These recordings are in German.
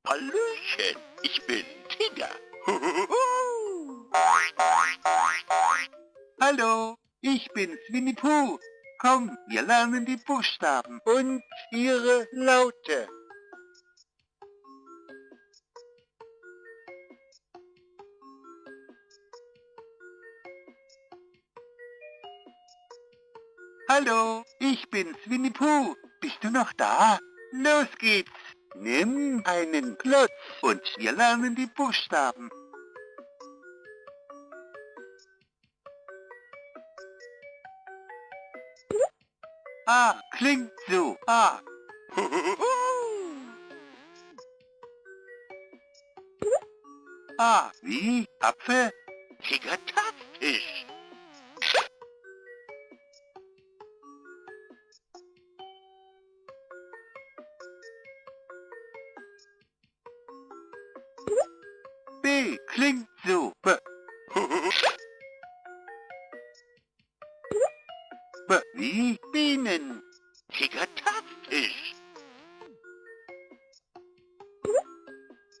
Hallöchen, ich bin Tiger. Hallo, ich bin's, Winnie Pooh. Komm, wir lernen die Buchstaben und ihre Laute. Hallo, ich bin's, Winnie Pooh. Bist du noch da? Los geht's. Nimm einen Klotz und wir lernen die Buchstaben. A klingt so. A. A wie Apfel. Tigertastisch. B klingt so. B. B wie Bienen. Tigertastisch.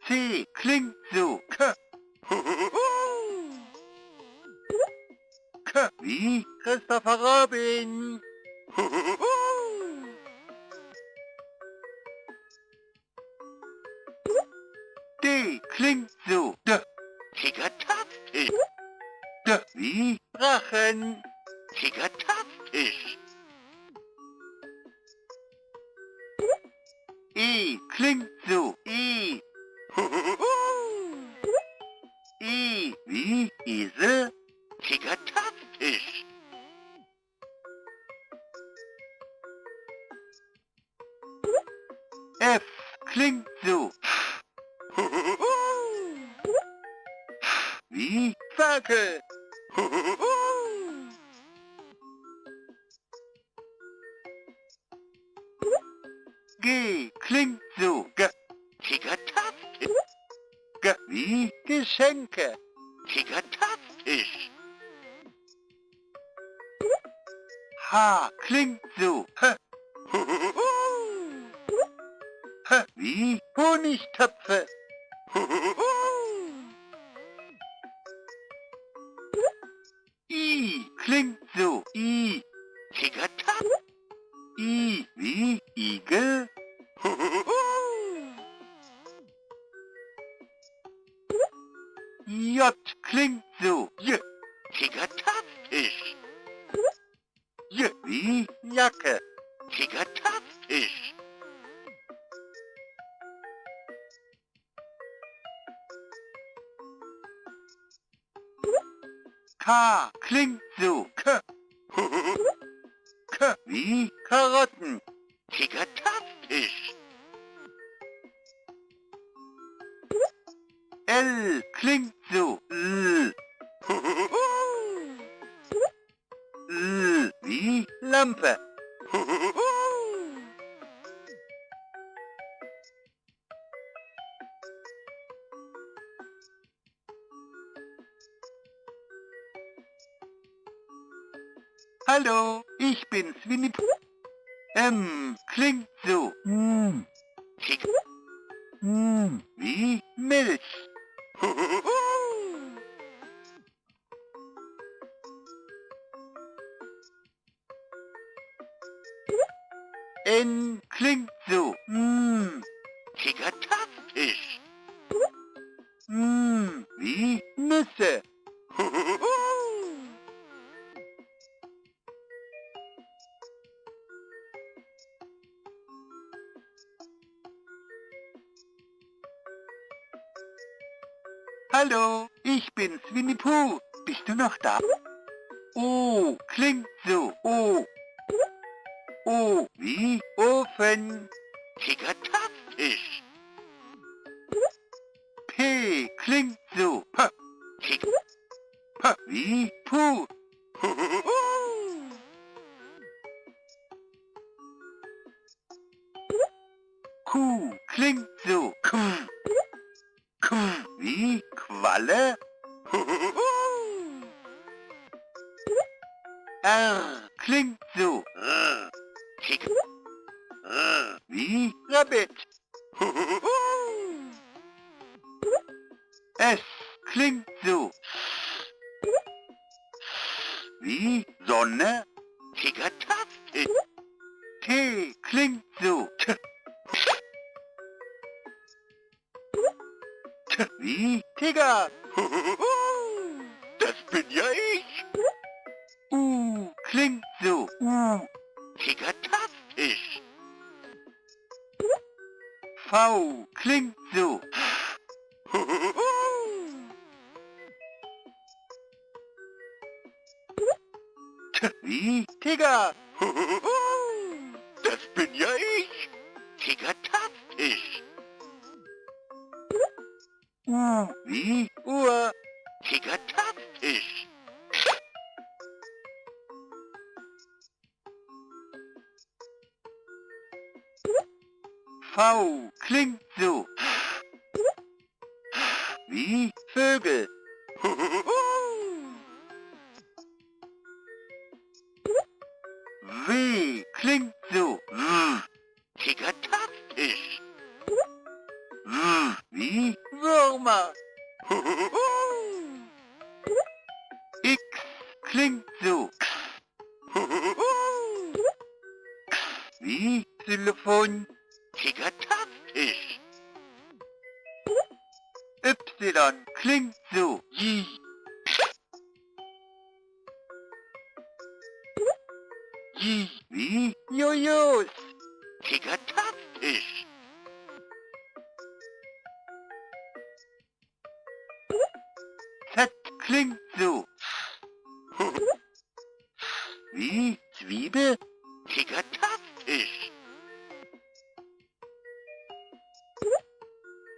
C klingt so. K. K wie Christopher Robin. D klingt so. D. Tigertastisch. D wie Drachen. Tigertastisch. E klingt so. E. E wie Esel. Tigertastisch. F klingt so. Wie Ferkel. G klingt so. G. Tigertastisch. G wie Geschenke. Tigertastisch. H klingt so. H. H wie Honigtöpfe. I klingt so. I. Tigertastisch. I wie Igel. J klingt so. J. Tigertastisch. J wie Jacke. Tigertastisch. K klingt so. K. K wie Karotten. Tigertastisch. L klingt so. L. L wie Lampe. Hallo, ich bin's, Winnie Pooh. M klingt so. Wie Milch. N klingt so. Tigertastisch. Wie Nüsse. Hallo, ich bin's, Winnie Pooh. Bist du noch da? O klingt so. O. O wie Ofen. Tigertastisch. P klingt so. P. P wie Puh. Q klingt so. Q. Q wie Qualle. R klingt so. Tiger. Wie Rabbit. wie Sonne. Tigertastisch. T klingt so. T wie Tiger. Das bin ja ich. U klingt so. U. Tigertastisch. V klingt so. T wie Tiger. Das bin ja ich. Tigertastisch. U wie Uhr. Tigertastisch. V klingt so. Wie Vögel. W klingt so. Tigertastisch. Wie Würmer. X klingt so. Wie Telefon. Tigertastisch. Y klingt so. J. J wie Jojos. Tigertastisch. Z klingt so. Wie Zwiebel. Tigertastisch.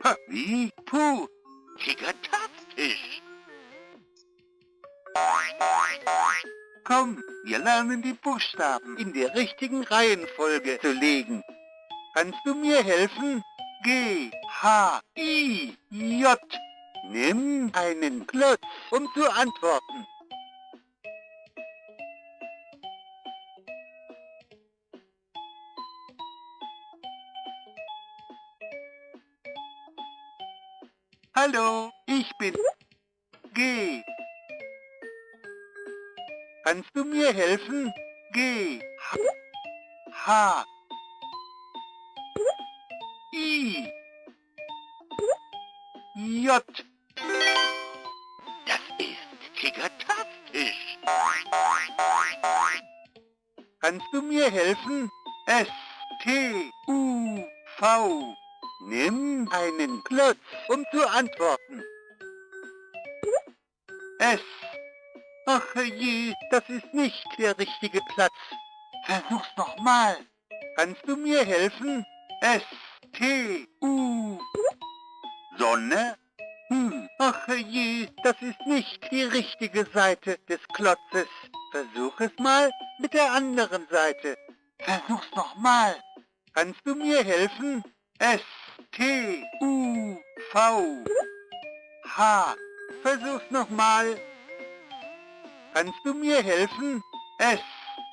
P wie Puh. Tigertastisch. Komm, wir lernen die Buchstaben in der richtigen Reihenfolge zu legen. Kannst du mir helfen? G, H, I, J. Nimm einen Klotz, um zu antworten. Hallo, ich bin G. Kannst du mir helfen? G, H, I, J. Das ist Tigertastisch. Kannst du mir helfen? S, T, U, V. Nimm einen Klotz, um zu antworten. S. Ach je, das ist nicht der richtige Platz. Versuch's nochmal. Kannst du mir helfen? S, T, U. Sonne? Ach je, das ist nicht die richtige Seite des Klotzes. Versuch es mal mit der anderen Seite. Versuch's nochmal. Kannst du mir helfen? S, T, U, V, H. Versuch's nochmal. Kannst du mir helfen? S,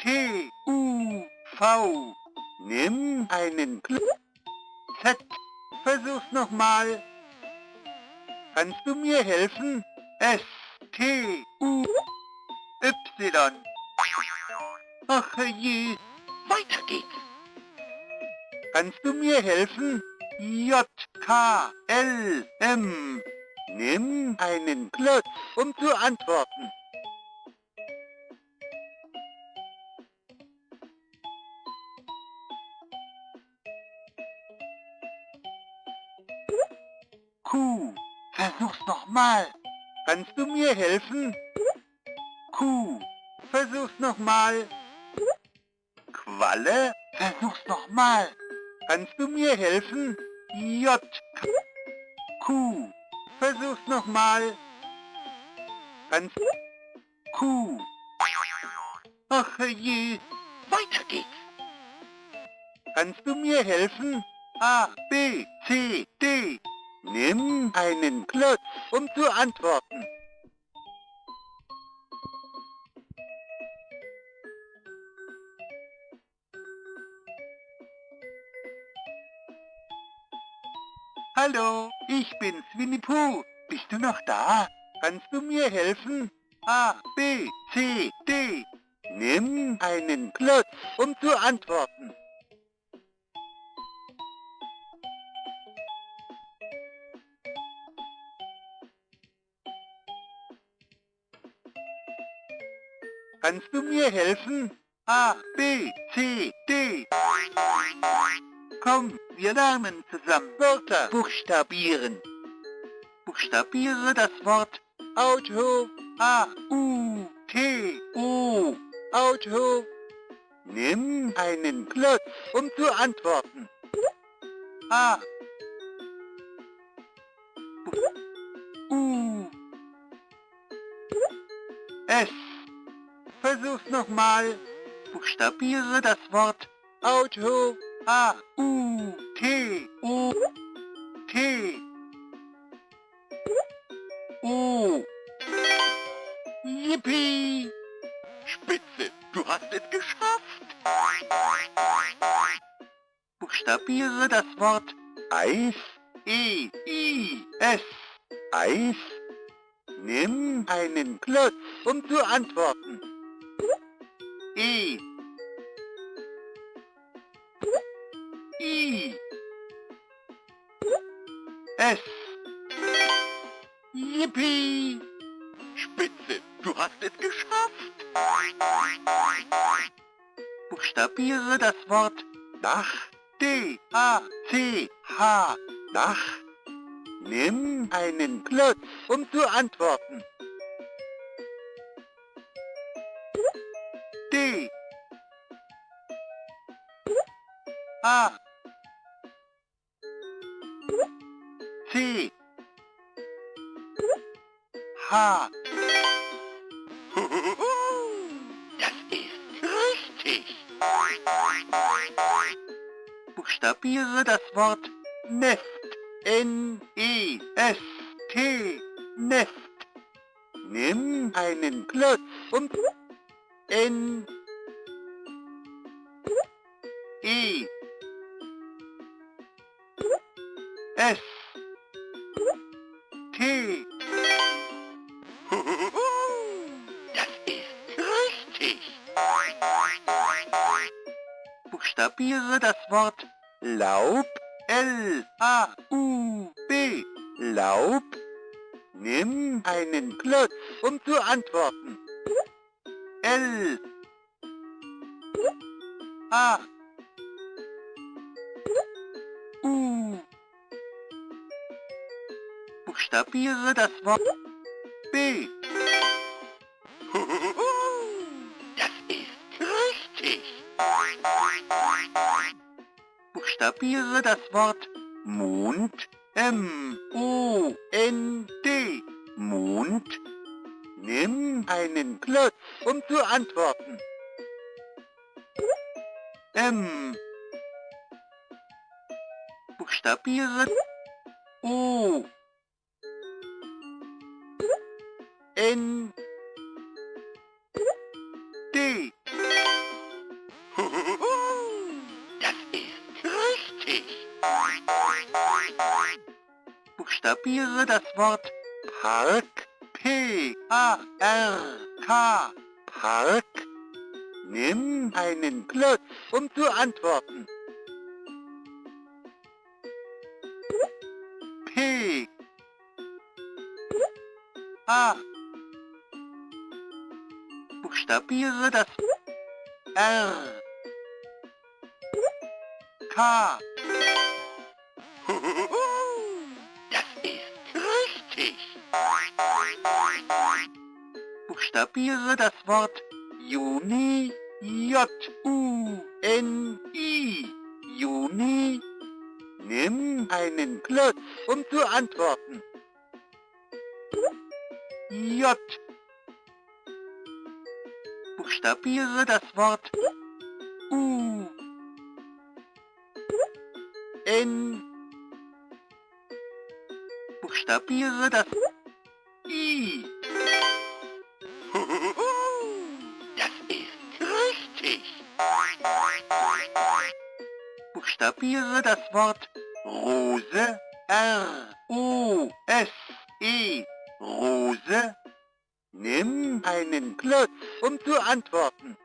T, U, V. Nimm einen Z. Versuch's nochmal. Kannst du mir helfen? S, T, U, Y. Ach je, Weiter geht's. kannst du mir helfen? J, K, L, M. Nimm einen Klotz, um zu antworten. Q. Versuch's nochmal. Kannst du mir helfen? Q. Versuch's nochmal. Qualle. Versuch's nochmal. Kannst du mir helfen? J. Q. Versuch's nochmal. Kannst Q. Ach je. Weiter geht's. Kannst du mir helfen? A, B, C, D. Nimm einen Klotz, um zu antworten. Hallo, ich bin's, Winnie Pooh. Bist du noch da? Kannst du mir helfen? A, B, C, D. Nimm einen Klotz, um zu antworten. Kannst du mir helfen? A, B, C, D. Komm, wir lernen zusammen Wörter buchstabieren. Buchstabiere das Wort Auto. A, U, T, O. Auto. Nimm einen Klotz, um zu antworten. A, U, S. Versuch's nochmal. Buchstabiere das Wort Auto. A, U, T, O, T, O. Yippie! Spitze, du hast es geschafft. Buchstabiere das Wort Eis. E, I, S. Eis. Nimm einen Klotz, um zu antworten. E, I, S. Yippie! Spitze, du hast es geschafft. Buchstabiere das Wort Dach. D, A, C, H. Dach. Nimm einen Klotz, um zu antworten. D, A, C, H. Das ist richtig. Buchstabiere das Wort Nest. N, E, S, T. Nest. Nimm einen Klotz, um N, E, S, T. Das ist richtig. Buchstabiere das Wort Laub. L, A, U, B. Laub. Nimm einen Klotz, um zu antworten. L, A, U. Buchstabiere das Wort B. Das ist richtig. Buchstabiere das Wort Mond. M, O, N, D. Mond. Nimm einen Klotz, um zu antworten. M. Buchstabiere O, N, D. Das ist richtig. Buchstabiere das Wort Park. P, A, R, K. Park. Nimm einen Klotz, um zu antworten. P, A. Buchstabiere das R, K. Das ist richtig. Buchstabiere das Wort Juni. J, U, N, I. Juni. Nimm einen Klotz, um zu antworten. J. Buchstabiere das Wort U, N. Buchstabiere das I. Das ist richtig. Buchstabiere das Wort Rose. R, O, S, E. Rose. Nimm einen Klotz, um zu antworten.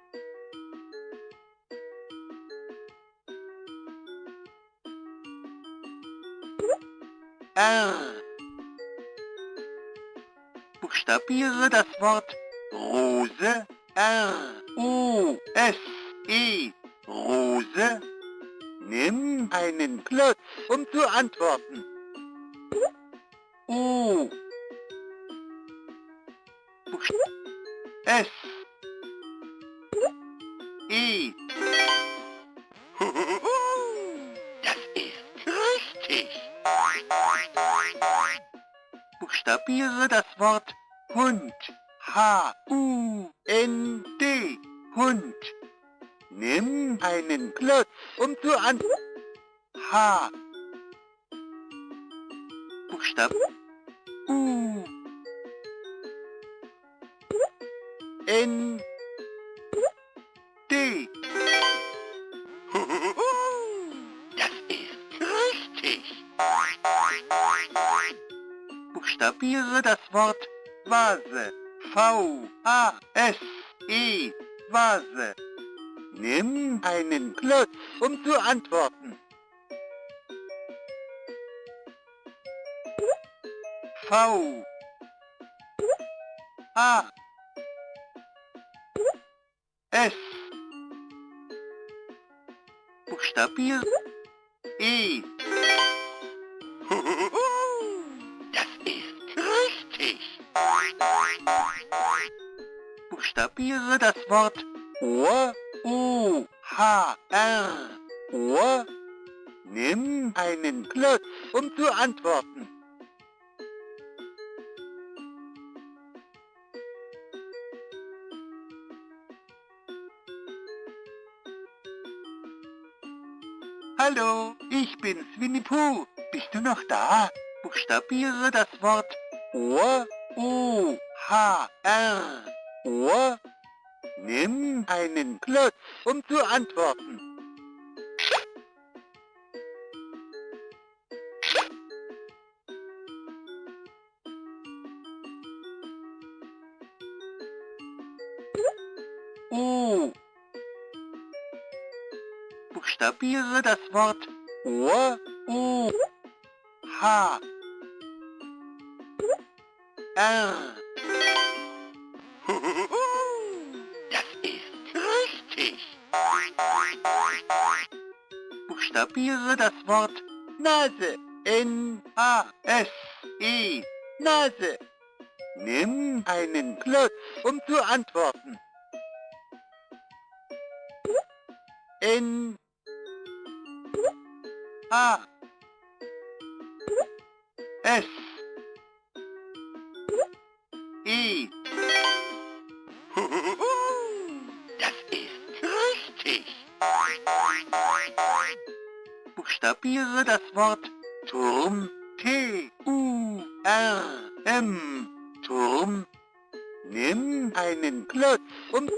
R. Buchstabiere das Wort Rose. R-O-S-E. Rose. Nimm einen Klotz, um zu antworten. O. S. E. Das ist richtig. Buchstabiere das Wort Hund. H-U-N-D. Hund. Nimm einen Klotz, um zu antworten. H. Buchstab U. N. D. Das ist richtig. Buchstabiere das Wort Vase. V-A-S-E. Vase. Nimm einen Klotz, um zu antworten. V. A. S. Buchstabiere E. Das ist richtig. Buchstabiere das Wort Ohr. O-H-R. Ohr. Nimm einen Klotz, um zu antworten. Hallo, ich bin's, Winnie Pooh. Bist du noch da? Buchstabiere das Wort Ohr. O-H-R. Ohr. Nimm einen Klotz, um zu antworten. O. Buchstabiere das Wort Ohr. O. H. R. Das ist richtig. Buchstabiere das Wort Nase. N-A-S-E. Nase. Nimm einen Klotz, um zu antworten. N. A. S. E. Das ist richtig. Buchstabiere das Wort Turm. T-U-R-M. Turm. Nimm einen Klotz, um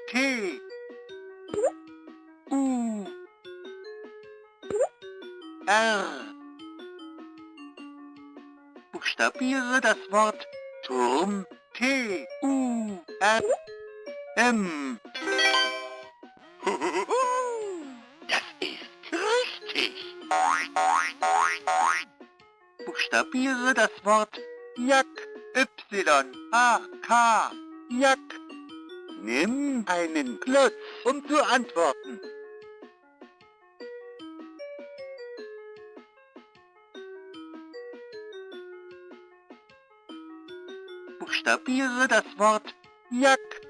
T. U. R. Buchstabiere das Wort Turm. T-U-R-M. Das ist richtig. Buchstabiere das Wort Jack. Y-A-K. Jack. Nimm einen Klotz, um zu antworten. Buchstabiere das Wort Jack.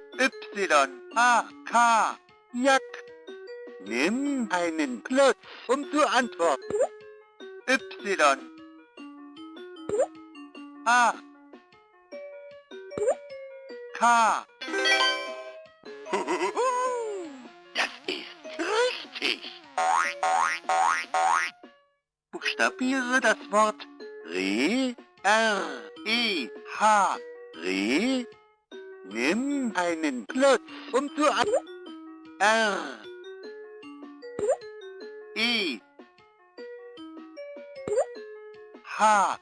Y-A-K. Jack. Nimm einen Klotz, um zu antworten. Y. A. K. Das ist richtig. Buchstabiere das Wort Reh. R-E-H. Reh. Nimm einen Klotz, um zu antworten. R. E. H.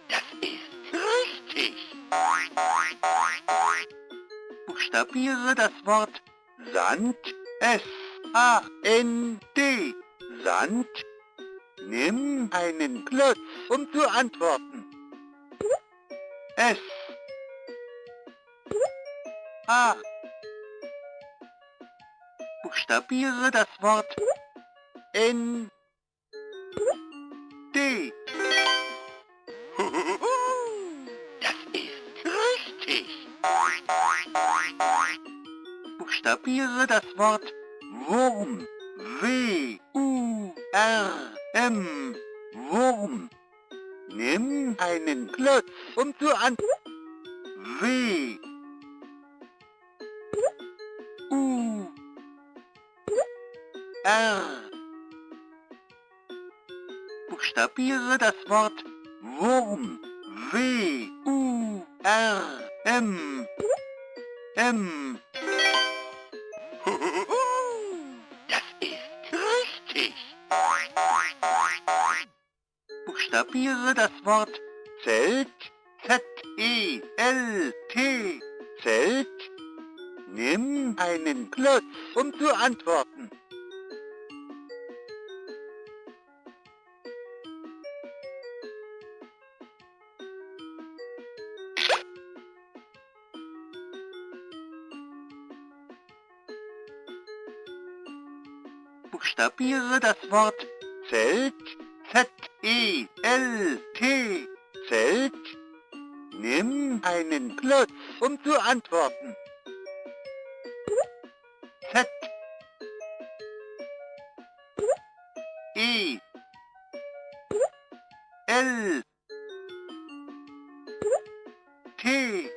Das ist richtig. Buchstabiere das Wort Sand. S-A-N-D. Sand. Nimm einen Klotz, um zu antworten. S. A. Buchstabiere das Wort N. D. Das ist richtig. Buchstabiere das Wort Wurm. W-U-R-M. Wurm. Nimm einen Klotz, um zu antworten. W. U. R. Buchstabiere das Wort Wurm. W-U-R-M. M. Das ist richtig. Buchstabiere das Wort Zelt. Z-E-L-T. Zelt. Nimm einen Klotz, um zu antworten. Buchstabiere das Wort Zelt. Z-E-L-T. Zelt. Nimm einen Klotz, um zu antworten. Z. E. L. T.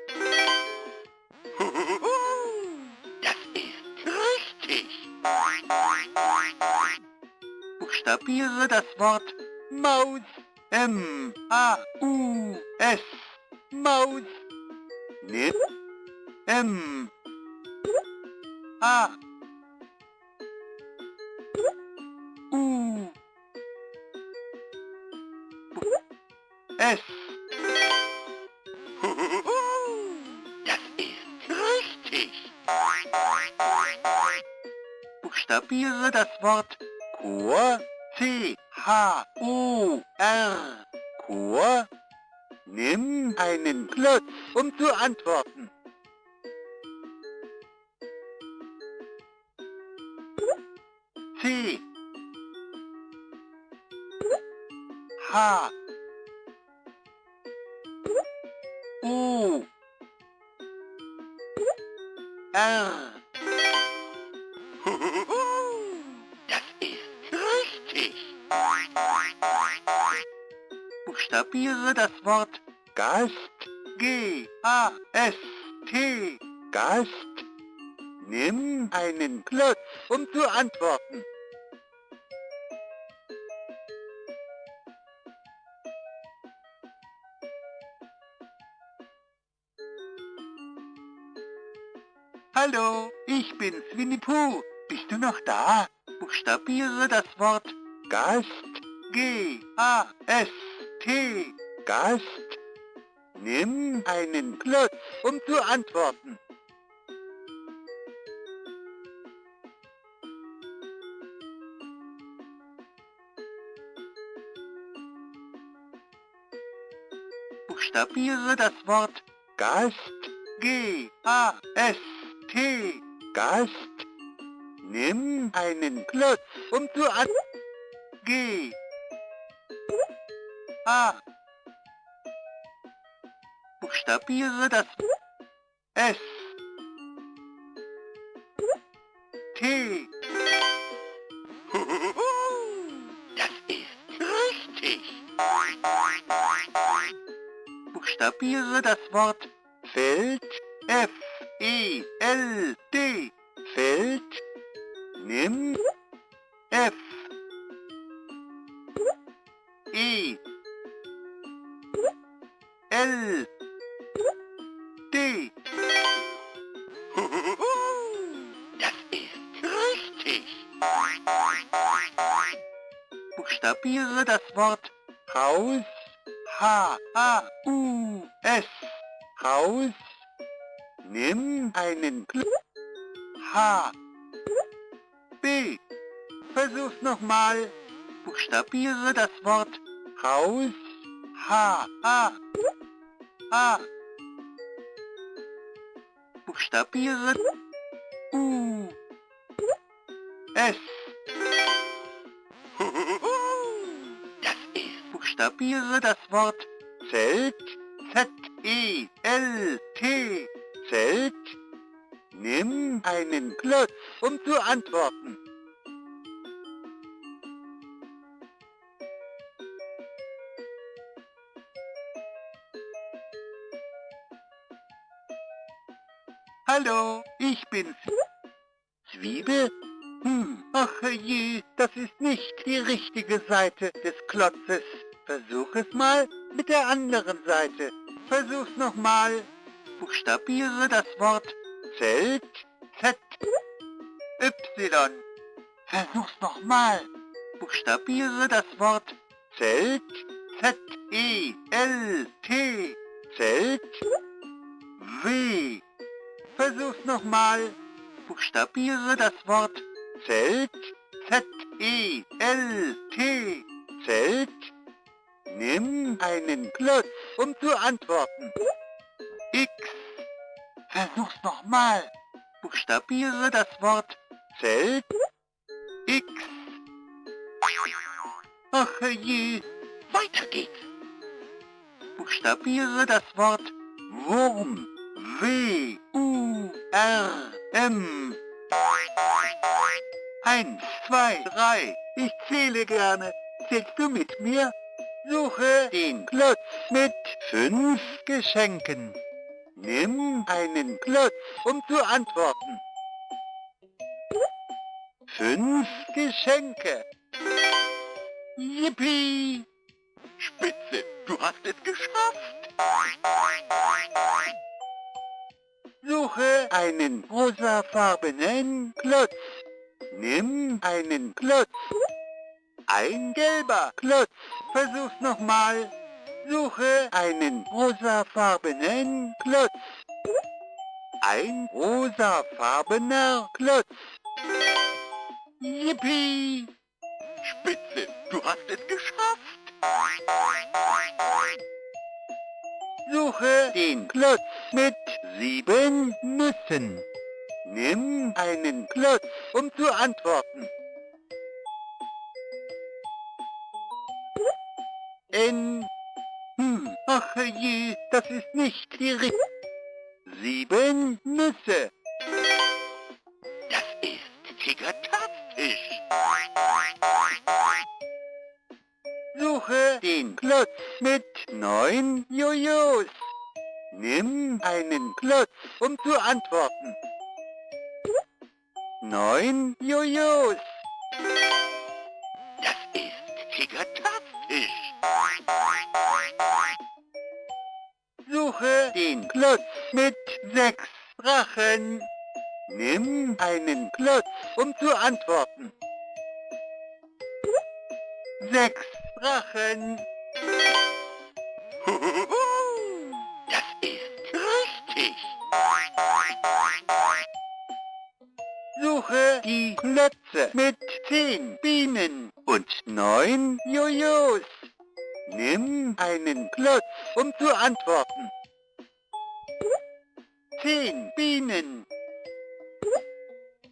Das ist richtig. Buchstabiere das Wort Maus. M-A-U-S. Maus. Nimm. M. A. U. S. Das ist richtig. Buchstabiere das Wort Chor. C-H-O-R. Chor. Nimm einen Klotz, um zu antworten. C. H. O. R. Das ist richtig. Buchstabiere das Wort Gast. G-A-S-T. Gast. Nimm einen Klotz, um zu antworten. Hallo, ich bin's, Winnie Pooh. Bist du noch da? Buchstabiere das Wort Gast. G-A-S-T. Gast. Nimm einen Klotz, um zu antworten. Buchstabiere das Wort Gast. G-A-S-T. Gast. Nimm einen Klotz, um zu antworten. G. A. Buchstabiere das S. T. Das ist richtig. Buchstabiere das Wort Feld. F-E-L-D. Feld. Nimm F. E. L. D. Das ist richtig. Buchstabiere das Wort Haus. H-A-U-S. Haus. Nimm einen Klotz. H. B. Versuch's nochmal. Buchstabiere das Wort Haus. H. A. A. Buchstabiere U. S. Das ist Buchstabiere das Wort Zelt. Z. E. L. T. Zelt. Nimm einen Klotz, um zu antworten. Hallo, ich bin's. Zwiebel? Ach je, das ist nicht die richtige Seite des Klotzes. Versuch es mal mit der anderen Seite. Versuch's nochmal. Buchstabiere das Wort Zelt. Z. Y. Versuch's nochmal. Buchstabiere das Wort Zelt. Z. E. L. T. Zelt. W. Versuch's nochmal. Buchstabiere das Wort Zelt. Z. E. L. T. Zelt. Nimm einen Klotz, um zu antworten. X. Versuch's nochmal. Buchstabiere das Wort Zelt. X. Ach je, weiter geht's. buchstabiere das Wort Wurm. W. U. R. M. 1, 2, 3. Ich zähle gerne. Zählst du mit mir? Suche den Klotz mit 5 Geschenken. Nimm einen Klotz, um zu antworten. 5 Geschenke. Yippie! Spitze, du hast es geschafft. Suche einen rosafarbenen Klotz. Nimm einen Klotz. Ein gelber Klotz. Versuch's nochmal. Suche einen rosafarbenen Klotz. Ein rosafarbener Klotz. Yippie! Spitze, du hast es geschafft. Suche den Klotz mit 7 Nüssen. Nimm einen Klotz, um zu antworten. N. Ach je, das ist nicht die richtige. 7 Nüsse. Das ist tigertastisch. Suche den Klotz mit 9 Jojos. Nimm einen Klotz, um zu antworten. 9 Jojos. Das ist tigertastisch. Suche den Klotz mit 6 Drachen. Nimm einen Klotz, um zu antworten. 6 Drachen. Das ist richtig. Suche die Klötze mit 10 Bienen und 9 Jojos. Nimm einen Klotz, um zu antworten. 10 Bienen.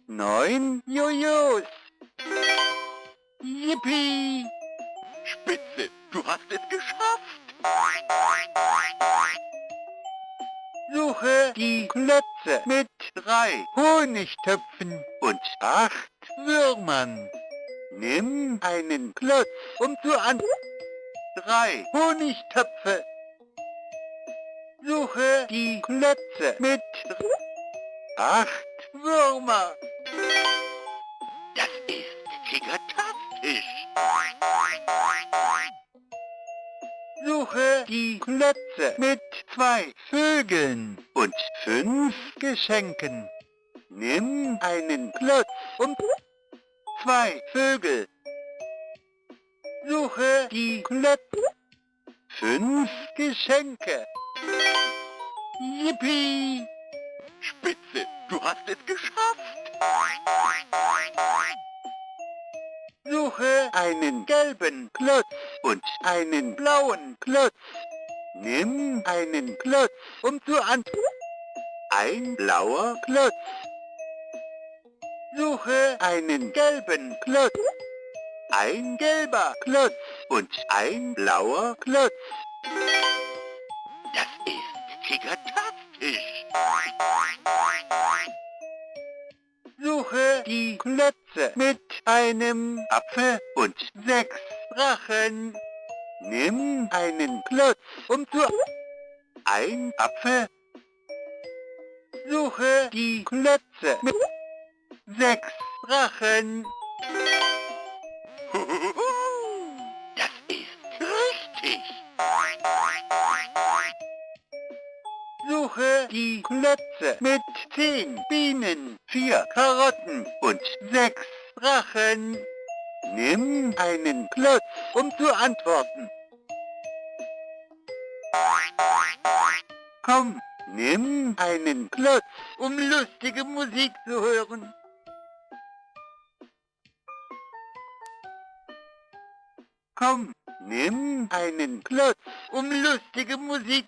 9 Jojos. Yippie! Spitze, du hast es geschafft. Suche die Klötze mit 3 Honigtöpfen und 8 Würmern. Nimm einen Klotz, um zu antworten. 3 Honigtöpfe. Suche die Klötze mit 8 Würmer. Das ist tigertastisch. Suche die Klötze mit 2 Vögeln und 5 Geschenken. Nimm einen Klotz und 2 Vögel. Suche die Klötze. 5 Geschenke. Yippie! Spitze, du hast es geschafft. Suche einen gelben Klotz und einen blauen Klotz. Nimm einen Klotz, um zu antworten. Ein blauer Klotz. Suche einen gelben Klotz. Ein gelber Klotz und ein blauer Klotz. Das ist tigertastisch. Suche die Klötze mit einem Apfel und 6 Drachen. Nimm einen Klotz, um zu... Ein Apfel. Suche die Klötze mit 6 Drachen. Das ist richtig. Suche die Klötze mit 10 Bienen, 4 Karotten und 6 Drachen. Nimm einen Klotz, um zu antworten. Komm, nimm einen Klotz, um lustige Musik zu hören. Komm, nimm einen Klotz, um lustige Musik...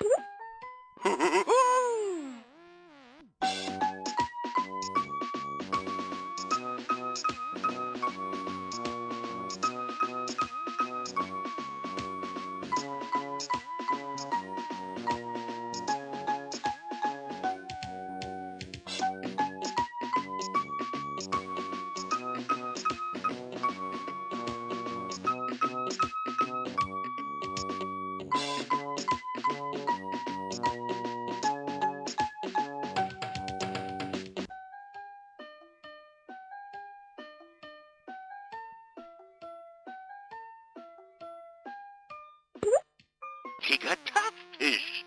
Tigertastisch.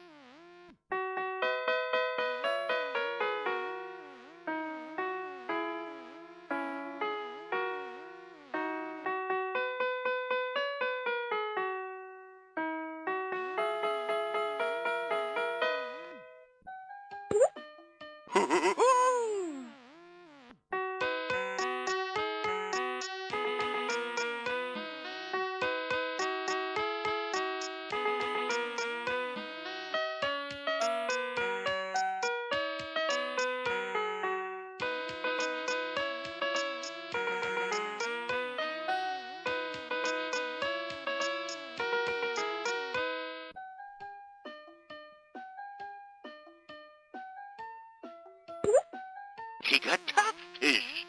Tigertastisch.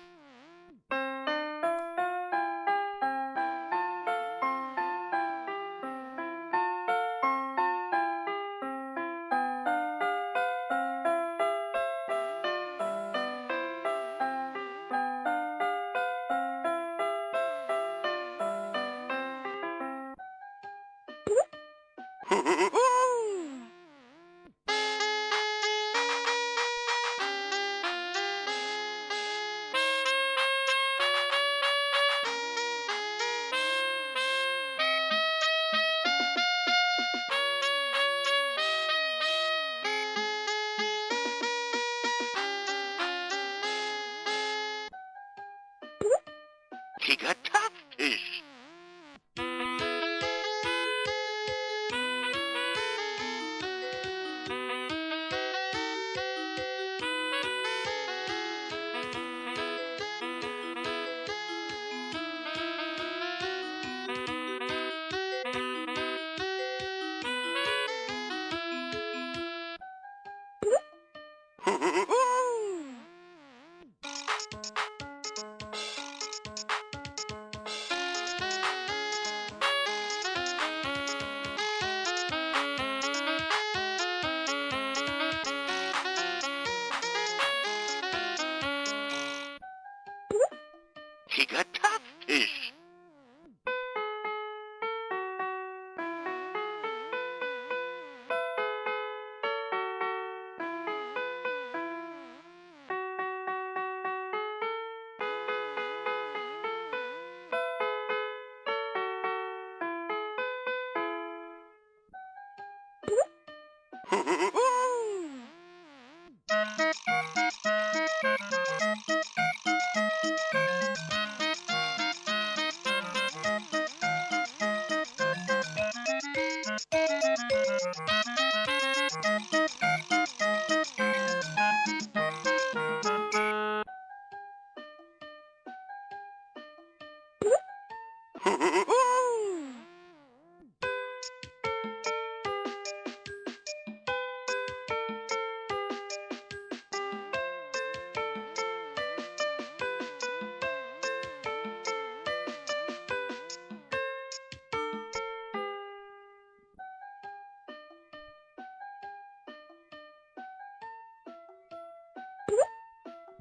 Tigertastisch.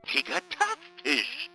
Tickertastisch.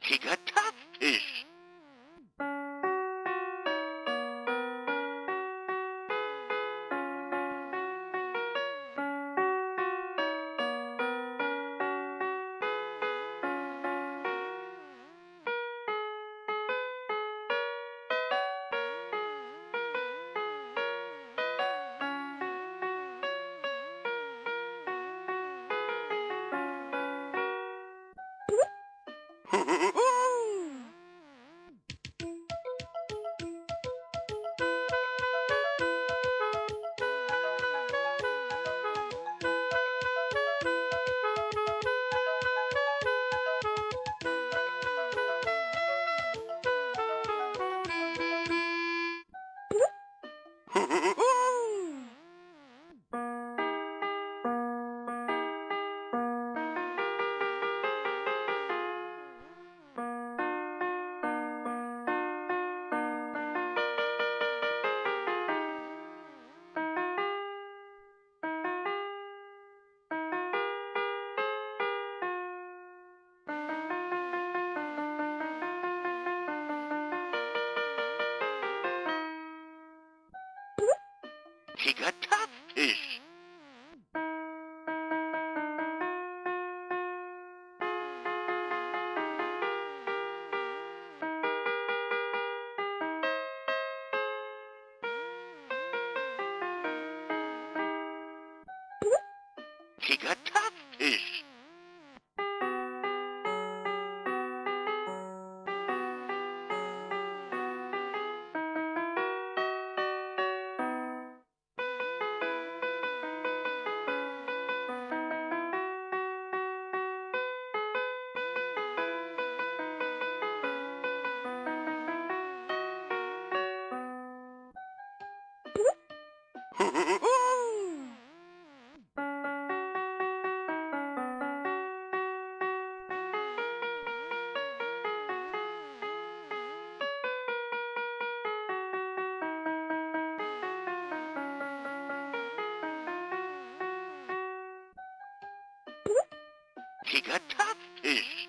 Tickertastisch. Tickertastisch. Tickertastisch. Tickertastisch.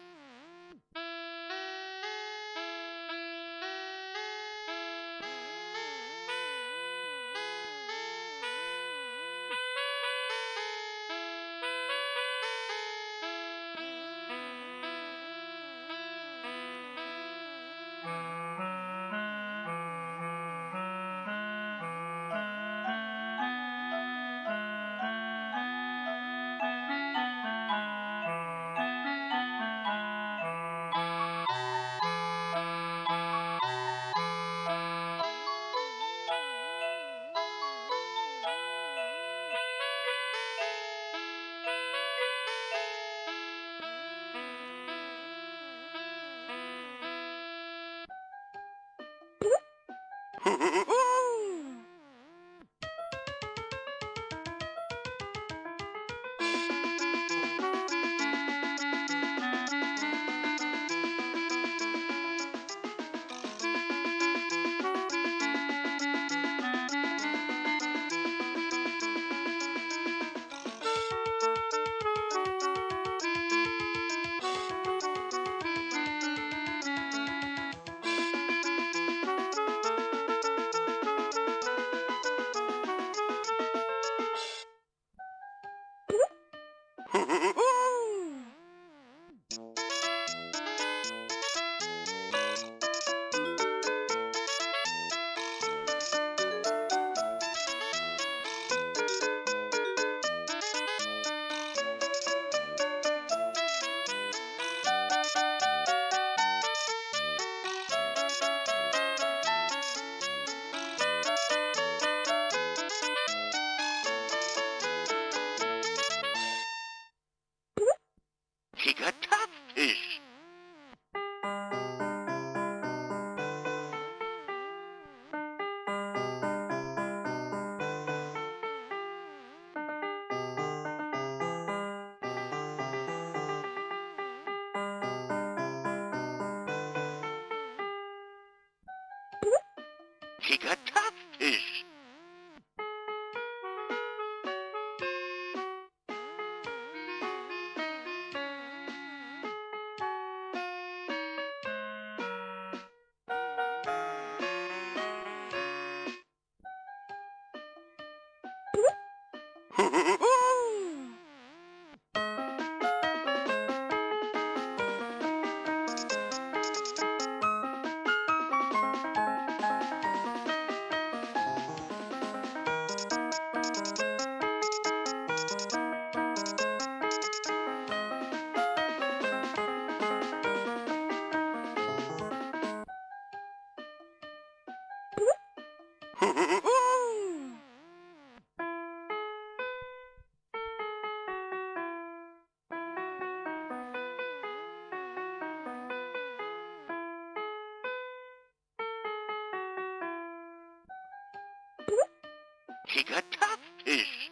Tickertastisch. Tickertastisch.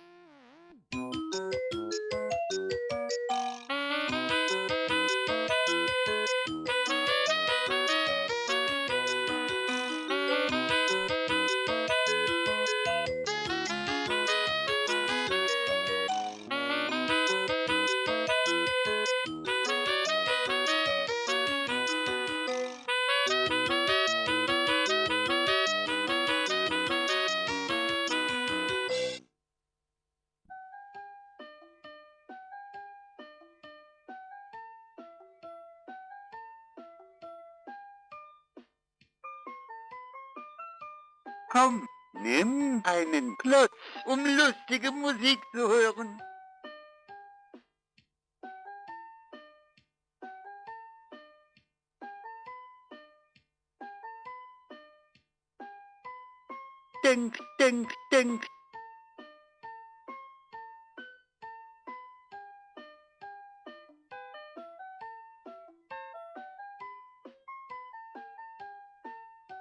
Komm, nimm einen Klotz, um lustige Musik zu hören. Denk, denk, denk.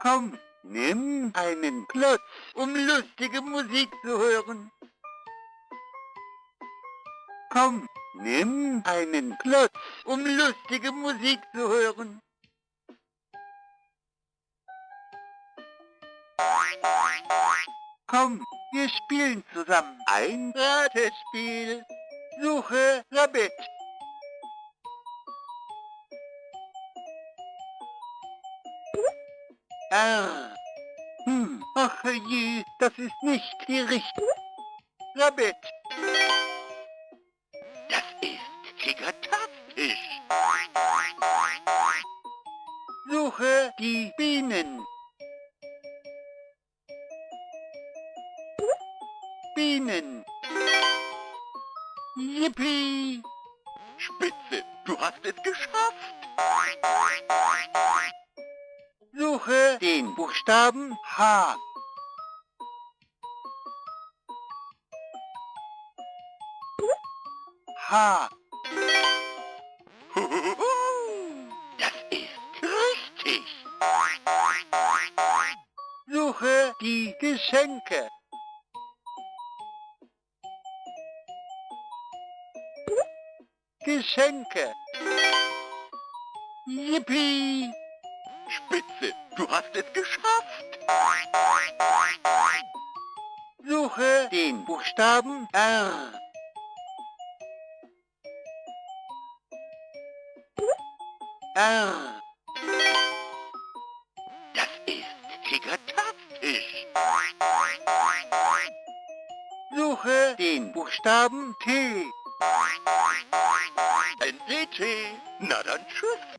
Komm, nimm einen Klotz, um lustige Musik zu hören. Komm, nimm einen Klotz, um lustige Musik zu hören. Komm, wir spielen zusammen ein Ratespiel. Suche Rabbit. R. Ach je, das ist nicht die richtige. Rabbit. Das ist Tickertastisch. Suche die Bienen. Bienen. Yippie. Spitze, du hast es geschafft. Suche den Buchstaben H. H. Das ist richtig. Suche die Geschenke. Geschenke. Yippie. Spitze, du hast es geschafft. Suche den Buchstaben R. R. Das ist Tickertastisch. Suche den Buchstaben T. Ein ET. Na dann tschüss.